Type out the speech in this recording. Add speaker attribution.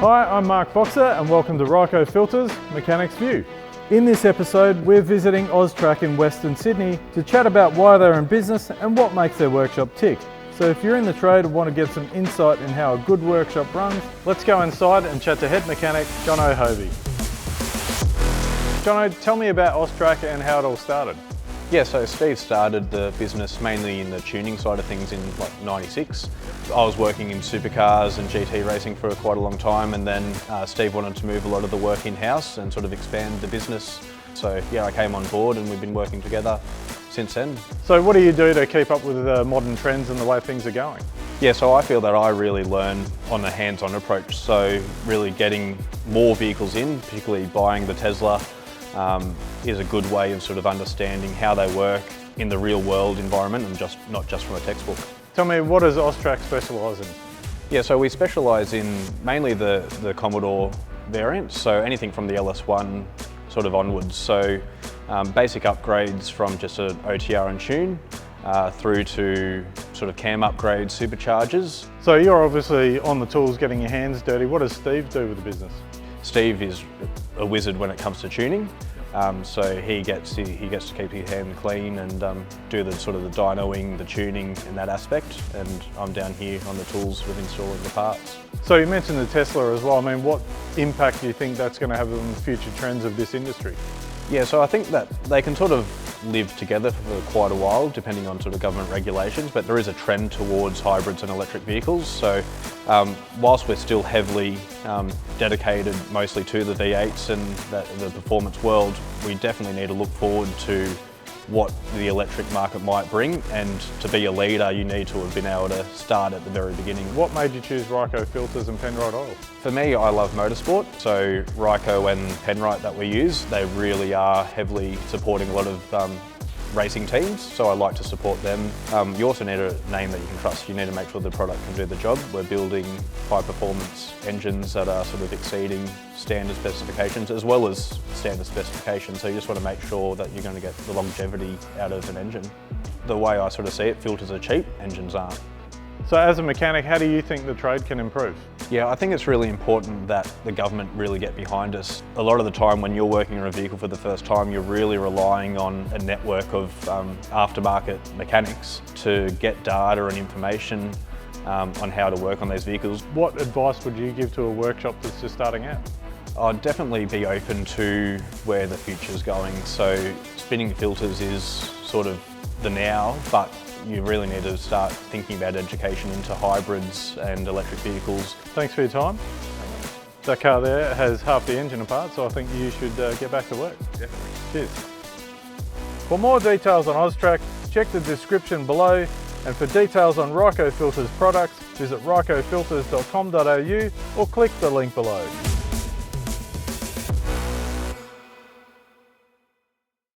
Speaker 1: Hi, I'm Mark Boxer and welcome to Ryco Filters Mechanics View. In this episode, we're visiting Austrac in Western Sydney to chat about why they're in business and what makes their workshop tick. So if you're in the trade and want to get some insight in how a good workshop runs, let's go inside and chat to head mechanic Jono Hovey. Jono, tell me about Austrac and how it all started.
Speaker 2: Yeah, so Steve started the business mainly in the tuning side of things in '96. I was working in supercars and GT racing for quite a long time, and then Steve wanted to move a lot of the work in-house and sort of expand the business. So yeah, I came on board and we've been working together since then.
Speaker 1: So what do you do to keep up with the modern trends and the way things are going?
Speaker 2: Yeah, so I feel that I really learn on a hands-on approach. So really getting more vehicles in, particularly buying the Tesla, is a good way of sort of understanding how they work in the real world environment and not just from a textbook.
Speaker 1: Tell me, what does Austrac specialise in?
Speaker 2: Yeah, so we specialise in mainly the Commodore variants, so anything from the LS1 sort of onwards. So basic upgrades from just an OTR and tune through to sort of cam upgrades, superchargers.
Speaker 1: So you're obviously on the tools getting your hands dirty. What does Steve do with the business?
Speaker 2: Steve is a wizard when it comes to tuning, so he gets to keep his hand clean and do the sort of the dynoing, the tuning and that aspect, and I'm down here on the tools with installing the parts.
Speaker 1: So you mentioned the Tesla as well. I mean, what impact do you think that's going to have on the future trends of this industry?
Speaker 2: Yeah, so I think that they can sort of live together for quite a while, depending on sort of government regulations, but there is a trend towards hybrids and electric vehicles. So whilst we're still heavily dedicated mostly to the V8s and the performance world, we definitely need to look forward to what the electric market might bring, and to be a leader you need to have been able to start at the very beginning.
Speaker 1: What made you choose Ryco filters and Penrite oil?
Speaker 2: For me, I love motorsport, so Ryco and Penrite that we use, they really are heavily supporting a lot of racing teams, so I like to support them. You also need a name that you can trust. You need to make sure the product can do the job. We're building high performance engines that are sort of exceeding standard specifications as well as standard specifications, so you just want to make sure that you're going to get the longevity out of an engine. The way I sort of see it, filters are cheap, engines aren't.
Speaker 1: So as a mechanic, how do you think the trade can improve?
Speaker 2: Yeah, I think it's really important that the government really get behind us. A lot of the time when you're working on a vehicle for the first time, you're really relying on a network of aftermarket mechanics to get data and information on how to work on these vehicles.
Speaker 1: What advice would you give to a workshop that's just starting out?
Speaker 2: I'd definitely be open to where the future's going. So spinning filters is sort of the now, but you really need to start thinking about education into hybrids and electric vehicles.
Speaker 1: Thanks for your time. That car there has half the engine apart, so I think you should get back to work.
Speaker 2: Definitely.
Speaker 1: Cheers. For more details on Austrac, check the description below, and for details on Ryco Filters products, visit rycofilters.com.au or click the link below.